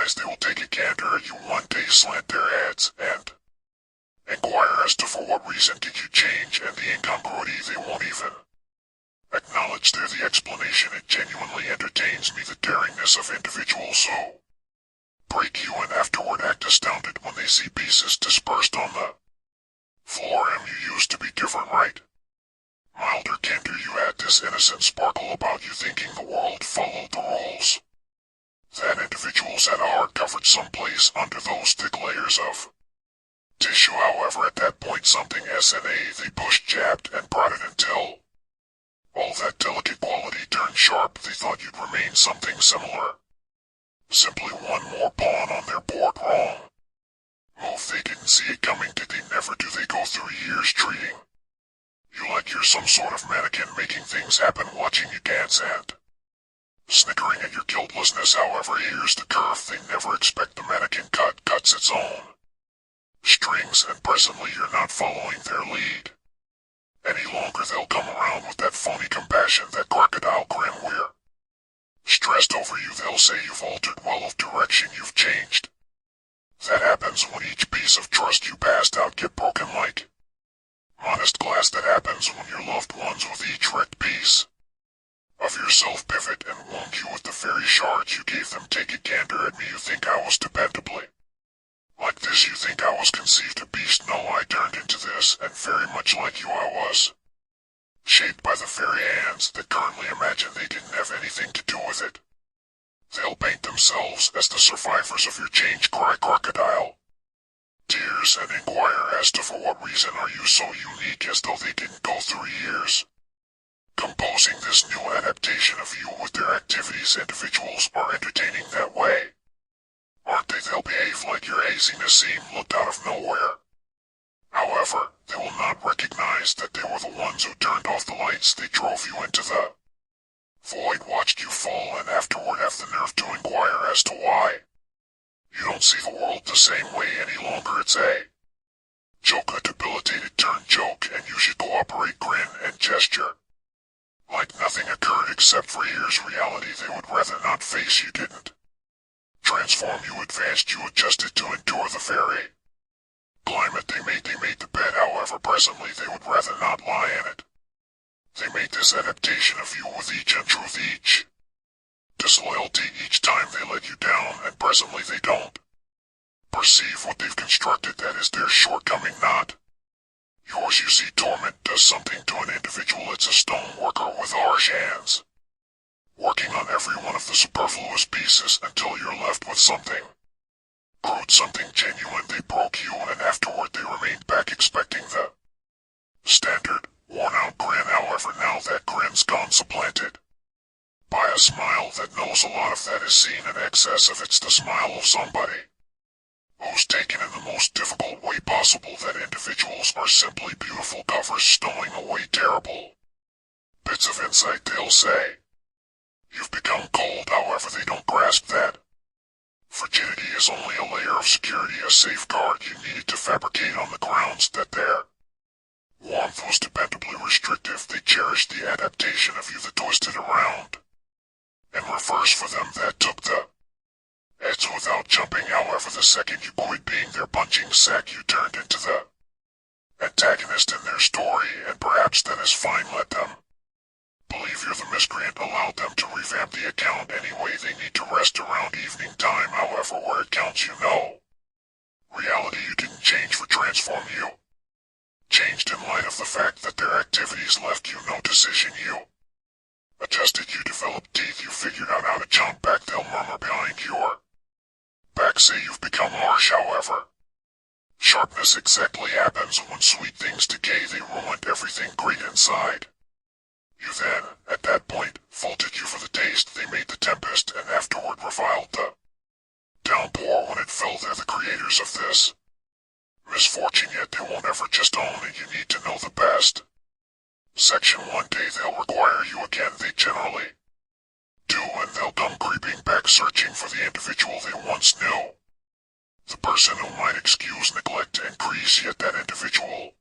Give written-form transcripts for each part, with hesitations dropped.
recognize they will take a gander at you one day, slant their ads, and inquire as to for what reason did you change, and the incongruity they won't even acknowledge they're the explanation. It genuinely entertains me, the daringness of individuals who break you and afterward act astounded when they see pieces dispersed on the floor. You used to be different, right? Milder candor, you had this innocent sparkle about you, thinking the world followed the rules. That individuals had a heart covered someplace under those thick layers of tissue. However, at that point something SNA they pushed, jabbed, and prodded until all that delicate quality turned sharp. They thought you'd remain something similar. Simply one more pawn on their board. Wrong move. They didn't see it coming, did they? Never do. They go through years treating you like you're some sort of mannequin, making things happen, watching you dance and snickering at your guiltlessness. However, here's the curve. They never expect the mannequin cuts its own strings, and presently you're not following their lead any longer. They'll come around with that phony compassion, that crocodile grin. We're stressed over you. They'll say you've altered, well, of direction you've changed. That happens when each piece of trust you passed out get broken like honest glass. That happens when your loved ones with each wrecked piece of yourself pivot and wound you with the very shards you gave them. Take a gander at me. You think I was dependably like this? You think I was conceived a beast? No, I turned into this, and very much like you I was shaped by the very hands that currently imagine they didn't have anything to do with it. They'll paint themselves as the survivors of your change, cry crocodile tears, and inquire as to for what reason are you so unique, as though they didn't go through years composing this new adaptation of you with their activities. Individuals are entertaining that way, aren't they? They'll behave like your haziness seemed looked out of nowhere. However, they will not recognize that they were the ones who turned off the lights. They drove you into the void, watched you fall, and afterward have the nerve to inquire as to why you don't see the world the same way any longer. It's a joke, a debilitated turned joke, and you should cooperate, grin, and gesture like nothing occurred, except for here's reality. They would rather not face. You didn't transform, you advanced, you adjusted to endure the very climate they made. They made the bed, however, presently they would rather not lie in it. They made this adaptation of you with each untruth, each disloyalty, each time they let you down, and presently they don't perceive what they've constructed. That is their shortcoming, not yours. You see, torment does something to an individual. It's a stone worker with harsh hands, working on every one of the superfluous pieces until you're left with something crude, something genuine. They broke you, and afterward they remained back expecting the standard worn-out grin. However, now that grin's gone, supplanted by a smile that knows a lot of that is seen in excess of. It's the smile of somebody who's taken in the most difficult way possible. That individuals are simply beautiful covers stowing away terrible bits of insight. They'll say you've become cold, however they don't grasp that frigidity is only a layer of security, a safeguard you needed to fabricate on the grounds that their warmth was dependably restrictive. They cherished the adaptation of you that twisted around in reverse for them, that took the edge without jumping. However, the second you quit being their punching sack, you turned into the antagonist in their story, and perhaps that is fine. Let them believe you're the miscreant. Allowed them to revamp the account anyway. They need to rest around evening time. However, where it counts, you know reality. You didn't change for transform. You changed in light of the fact that their activities left you no decision. You adjusted, you developed teeth, you figured out how to jump back. They'll murmur behind your back, say you've become harsh. However, sharpness exactly happens when sweet things decay. They ruined everything great inside you. Then, at that point, faulted you for the taste. They made the tempest, and afterward reviled the downpour when it fell. They're the creators of this misfortune, yet they won't ever just own it. You need to know the best section. One day they'll require you again. They generally do, and they'll come creeping back, searching for the individual they once knew, the person who might excuse neglect to increase, yet that individual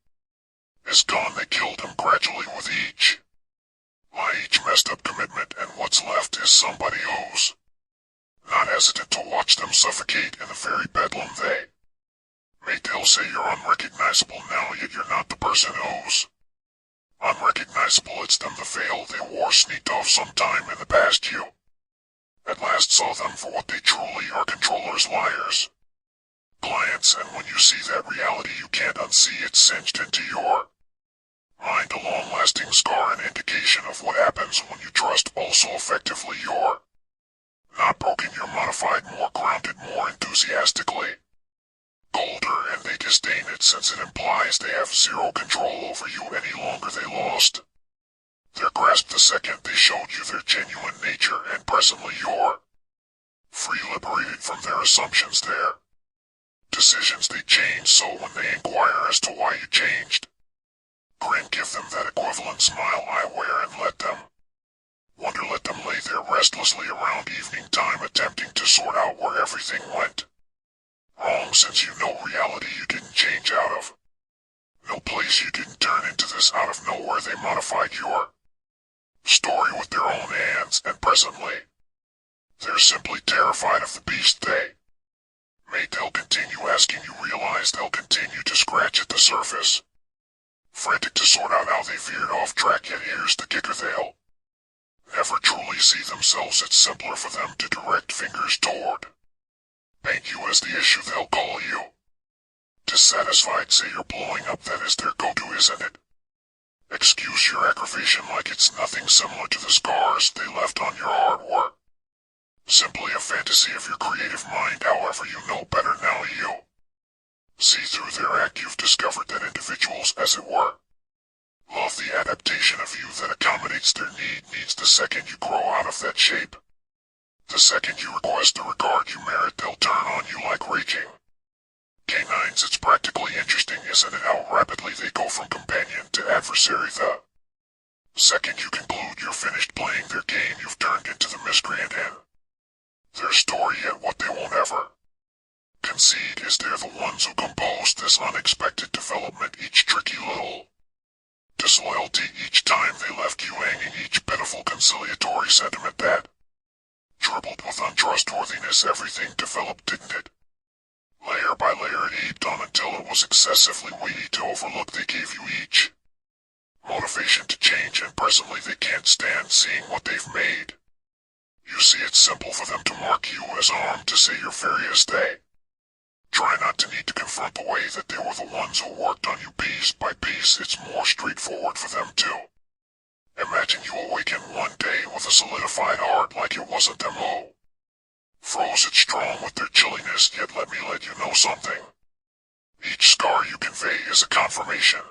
is gone. They killed him gradually with each lie, each messed up commitment, and what's left is somebody who's not hesitant to watch them suffocate in the very bedlam they made. They'll say you're unrecognizable now, yet you're not the person who's unrecognizable. It's them, the veil they wore sneaked off sometime in the past. You at last saw them for what they truly are, controllers, liars, clients, and when you see that reality you can't unsee it singed into your mind, a long-lasting scar, an indication of what happens when you trust. Also effectively you're not broken, you're modified, more grounded, more enthusiastically colder, and they disdain it since it implies they have zero control over you any longer. They lost their grasp the second they showed you their genuine nature, and presently you're free, liberated from their assumptions, their decisions. They change, so when they inquire as to why you changed, grin, give them that equivalent smile I wear, and let them wonder. Let them lay there restlessly around evening time, attempting to sort out where everything went wrong, since you know reality you didn't change out of no place. You didn't turn into this out of nowhere. They modified your story with their own hands, and presently they're simply terrified of the beast they made. They'll continue asking you, realize they'll continue to scratch at the surface, frantic to sort out how they veered off track. Yet here's the kicker, they'll never truly see themselves. It's simpler for them to direct fingers toward paint you as the issue. They'll call you dissatisfied, say you're blowing up. That is their go-to, isn't it? Excuse your aggravation like it's nothing similar to the scars they left on your hard work. Simply a fantasy of your creative mind. However, you know better now. You see through their act. You've discovered that individuals, as it were, love the adaptation of you that accommodates their needs. The second you grow out of that shape, the second you request the regard you merit, they'll turn on you like raging canines. It's practically interesting, isn't it, how rapidly they go from companion to adversary. The second you conclude you're finished playing their game, you've turned into the miscreant in their story. Yet what they won't ever concede is they're the ones who composed this unexpected development. Each tricky little disloyalty, each time they left you hanging, each pitiful conciliatory sentiment that dribbled with untrustworthiness. Everything developed, didn't it? Layer by layer it heaped on until it was excessively weighty to overlook. They gave you each motivation to change, and presently they can't stand seeing what they've made. You see, it's simple for them to mark you as armed, to say you're various. They try not to need to confront the way that they were the ones who worked on you piece by piece. It's more straightforward for them to imagine you awaken one day with a solidified heart, like it wasn't them who froze it strong with their chilliness. Yet let me let you know something. Each scar you convey is a confirmation